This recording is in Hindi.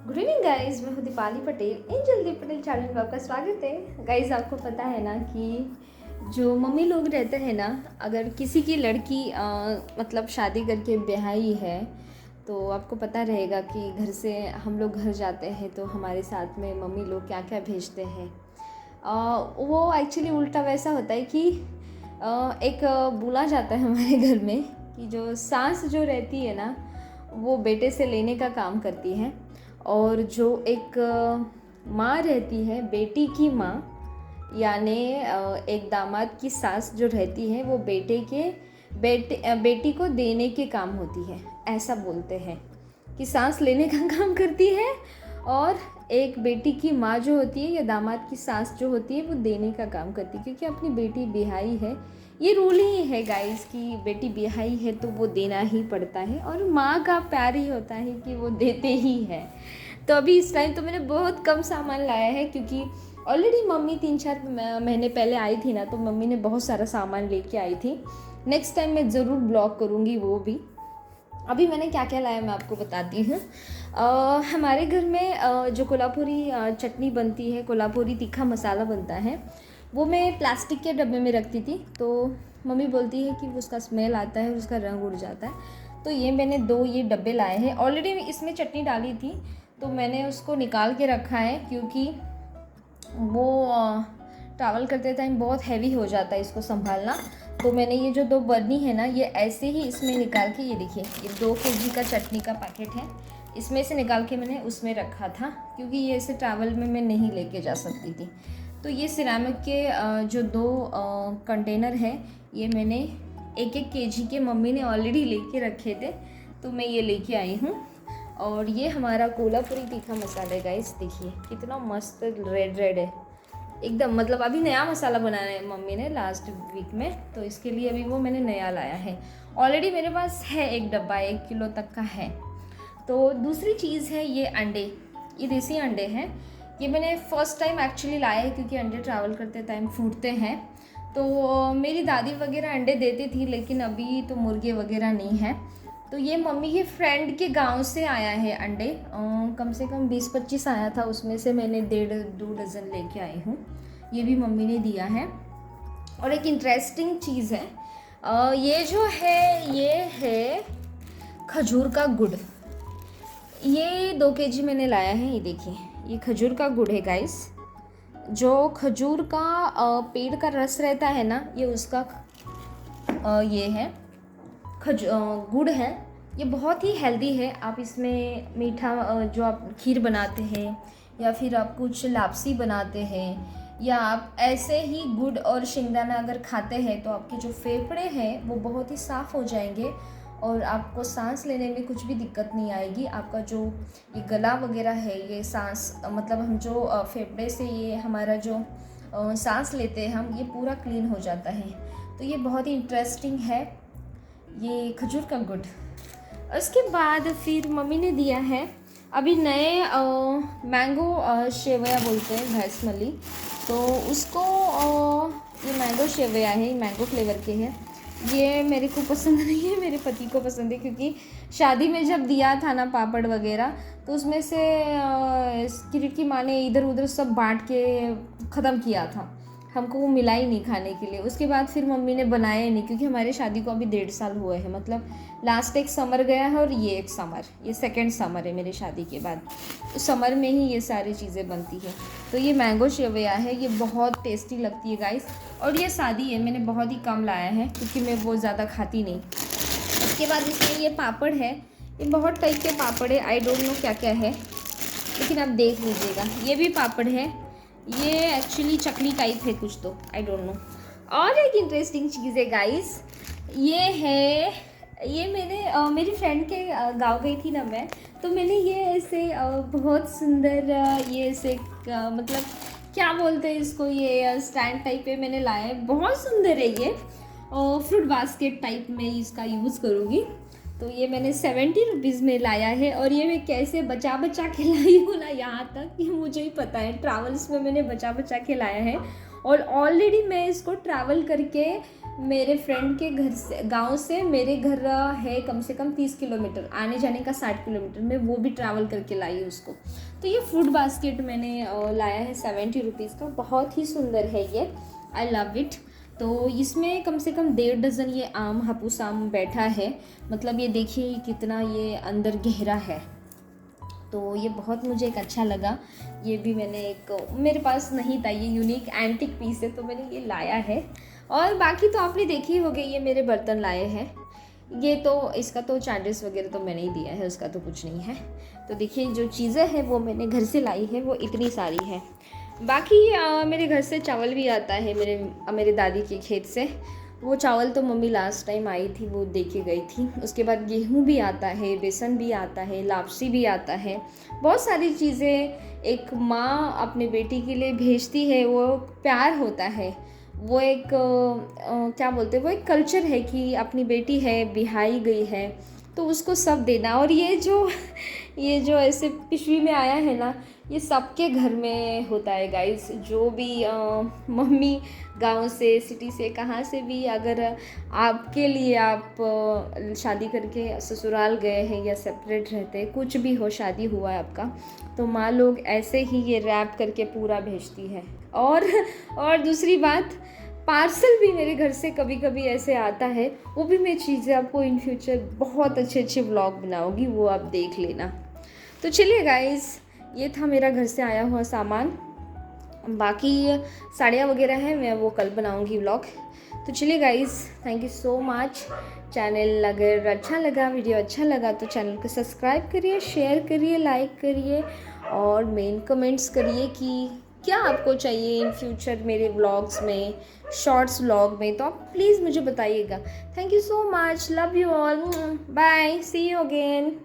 गुड इवनिंग गाइज, मैं हूँ दीपाली पटेल। एंजल दी पटेल चैनल में आपका स्वागत है। गाइज, आपको पता है ना कि जो मम्मी लोग रहते हैं ना, अगर किसी की लड़की मतलब शादी करके ब्याही है तो आपको पता रहेगा कि घर से हम लोग घर जाते हैं तो हमारे साथ में मम्मी लोग क्या क्या भेजते हैं। वो एक्चुअली उल्टा वैसा होता है कि एक बोला जाता है हमारे घर में कि जो सास जो रहती है ना, वो बेटे से लेने का काम करती है, और जो एक माँ रहती है, बेटी की माँ, यानी एक दामाद की सास जो रहती है, वो बेटी को देने के काम होती है। ऐसा बोलते हैं कि सास लेने का काम करती है, और एक बेटी की माँ जो होती है या दामाद की सास जो होती है वो देने का काम करती है, क्योंकि अपनी बेटी ब्याही है। ये रूल ही है गाइस कि बेटी ब्याही है तो वो देना ही पड़ता है, और माँ का प्यार ही होता है कि वो देते ही है। तो अभी इस टाइम तो मैंने बहुत कम सामान लाया है, क्योंकि ऑलरेडी मम्मी 3-4 महीने पहले आई थी ना, तो मम्मी ने बहुत सारा सामान लेके आई थी। नेक्स्ट टाइम मैं ज़रूर ब्लॉग करूँगी वो भी। अभी मैंने क्या क्या लाया मैं आपको बताती हूँ। हमारे घर में जो कोल्हापुरी चटनी बनती है, कोल्हापुरी तीखा मसाला बनता है, वो मैं प्लास्टिक के डब्बे में रखती थी। तो मम्मी बोलती है कि उसका स्मेल आता है और उसका रंग उड़ जाता है। तो ये मैंने 2 ये डब्बे लाए हैं। ऑलरेडी इसमें चटनी डाली थी तो मैंने उसको निकाल के रखा है, क्योंकि वो ट्रैवल करते टाइम बहुत हैवी हो जाता है इसको संभालना। तो मैंने ये जो 2 बर्नी है ना, ये ऐसे ही इसमें निकाल के, ये देखिए, ये 2 केजी का चटनी का पैकेट है, इसमें से निकाल के मैंने उसमें रखा था, क्योंकि ये ऐसे ट्रैवल में मैं नहीं लेके जा सकती थी। तो ये सिरामिक के जो 2 कंटेनर है, ये मैंने 1-1 केजी के मम्मी ने ऑलरेडी लेके रखे थे, तो मैं ये लेके आई हूँ। और ये हमारा कोल्हापुरी तीखा मसाला है गाइस, देखिए कितना मस्त रेड रेड है एकदम। मतलब अभी नया मसाला बनाया है मम्मी ने लास्ट वीक में, तो इसके लिए अभी वो मैंने नया लाया है। ऑलरेडी मेरे पास है 1 डब्बा, 1 किलो तक का है। तो दूसरी चीज़ है ये अंडे, ये देसी अंडे हैं। ये मैंने फ़र्स्ट टाइम एक्चुअली लाया है, क्योंकि अंडे ट्रैवल करते टाइम फूटते हैं। तो मेरी दादी वगैरह अंडे देती थी, लेकिन अभी तो मुर्गे वगैरह नहीं है। तो ये मम्मी के फ्रेंड के गांव से आया है अंडे, कम से कम 20-25 आया था, उसमें से मैंने 1.5-2 डज़न लेके आई हूँ। ये भी मम्मी ने दिया है। और एक इंटरेस्टिंग चीज़ है, ये जो है ये है खजूर का गुड़। ये 2 केजी मैंने लाया है। ये देखिए, ये खजूर का गुड़ है गाइस। जो खजूर का पेड़ का रस रहता है ना, ये उसका ये है गुड़ है। ये बहुत ही हेल्दी है। आप इसमें मीठा जो आप खीर बनाते हैं, या फिर आप कुछ लापसी बनाते हैं, या आप ऐसे ही गुड़ और शेंगदाना अगर खाते हैं, तो आपके जो फेफड़े हैं वो बहुत ही साफ़ हो जाएंगे, और आपको सांस लेने में कुछ भी दिक्कत नहीं आएगी। आपका जो ये गला वगैरह है, ये सांस मतलब हम जो फेफड़े से ये हमारा जो सांस लेते हैं हम, ये पूरा क्लीन हो जाता है। तो ये बहुत ही इंटरेस्टिंग है, ये खजूर का गुड़। उसके बाद फिर मम्मी ने दिया है अभी नए मैंगो शेवया बोलते हैं, भैंसमली। तो उसको ये मैंगो शेवया है, मैंगो फ्लेवर के हैं। ये मेरे को पसंद नहीं है, मेरे पति को पसंद है, क्योंकि शादी में जब दिया था ना पापड़ वगैरह, तो उसमें से किरीट की माँ ने इधर उधर सब बांट के ख़त्म किया था, हमको वो मिला ही नहीं खाने के लिए। उसके बाद फिर मम्मी ने बनाया ही नहीं, क्योंकि हमारे शादी को अभी 1.5 साल हुए हैं। मतलब लास्ट एक समर गया है और ये एक समर, ये 2nd समर है मेरी शादी के बाद। तो समर में ही ये सारी चीज़ें बनती है। तो ये मैंगो शेवया है, ये बहुत टेस्टी लगती है गाइस। और ये सादी है, मैंने बहुत ही कम लाया है, क्योंकि मैं वो ज़्यादा खाती नहीं। उसके बाद इसमें ये पापड़ है, ये बहुत टाइप के पापड़ है, आई डोंट नो क्या क्या है, लेकिन आप देख लीजिएगा। ये भी पापड़ है, ये एक्चुअली चकली टाइप है कुछ, तो आई डोंट नो। और एक इंटरेस्टिंग चीज़ है गाइस, ये है, ये मैंने मेरी फ्रेंड के गांव गई थी ना मैं, तो मैंने ये ऐसे बहुत सुंदर ये ऐसे मतलब क्या बोलते हैं इसको, ये स्टैंड टाइप पे मैंने लाया है, बहुत सुंदर है ये। फ्रूट बास्केट टाइप में इसका यूज़ करूँगी। तो ये मैंने 70 रुपीज़ में लाया है, और ये मैं कैसे बचा बचा के लाई हूँ ना, यहाँ तक कि मुझे ही पता है। ट्रैवल्स में मैंने बचा बचा के लाया है, और ऑलरेडी मैं इसको ट्रैवल करके मेरे फ्रेंड के घर से, गांव से मेरे घर है कम से कम 30 किलोमीटर, आने जाने का 60 किलोमीटर, मैं वो भी ट्रैवल करके लाई उसको। तो ये फूड बास्केट मैंने लाया है 70 रुपीज़ का, बहुत ही सुंदर है ये, आई लव इट। तो इसमें कम से कम 1.5 डज़न ये आम, हापुस आम बैठा है, मतलब ये देखिए कितना ये अंदर गहरा है। तो ये बहुत मुझे एक अच्छा लगा। ये भी मैंने एक, मेरे पास नहीं था, ये यूनिक एंटिक पीस है तो मैंने ये लाया है। और बाकी तो आपने देखी होगी, ये मेरे बर्तन लाए हैं, ये तो इसका तो चार्जेस वगैरह तो मैंने ही दिया है, उसका तो कुछ नहीं है। तो देखिए जो चीज़ें हैं वो मैंने घर से लाई है, वो इतनी सारी है। बाकी मेरे घर से चावल भी आता है, मेरे दादी के खेत से। वो चावल तो मम्मी लास्ट टाइम आई थी वो दे के गई थी। उसके बाद गेहूं भी आता है, बेसन भी आता है, लापसी भी आता है, बहुत सारी चीज़ें एक माँ अपने बेटी के लिए भेजती है। वो प्यार होता है, वो एक क्या बोलते हैं, वो एक कल्चर है कि अपनी बेटी है, बिहाई गई है तो उसको सब देना। और ये जो ऐसे पिशवी में आया है ना, ये सबके घर में होता है गाइस। जो भी मम्मी गांव से, सिटी से, कहाँ से भी अगर आपके लिए, आप शादी करके ससुराल गए हैं या सेपरेट रहते हैं, कुछ भी हो, शादी हुआ है आपका, तो माँ लोग ऐसे ही ये रैप करके पूरा भेजती है। और दूसरी बात, पार्सल भी मेरे घर से कभी कभी ऐसे आता है, वो भी मैं चीज़ें आपको इन फ्यूचर बहुत अच्छे अच्छे व्लॉग बनाऊंगी, वो आप देख लेना। तो चलिए गाइस, ये था मेरा घर से आया हुआ सामान। बाकी साड़ियाँ वगैरह हैं, मैं वो कल बनाऊंगी व्लॉग। तो चलिए guys, thank you so much. Channel अगर अच्छा लगा, वीडियो अच्छा लगा तो चैनल को सब्सक्राइब करिए, शेयर करिए, लाइक करिए और मेन कमेंट्स करिए कि क्या आपको चाहिए इन फ्यूचर मेरे व्लॉग्स में, शॉर्ट्स व्लॉग में, तो आप प्लीज़ मुझे बताइएगा। Thank you so much, love you all, bye, see you again.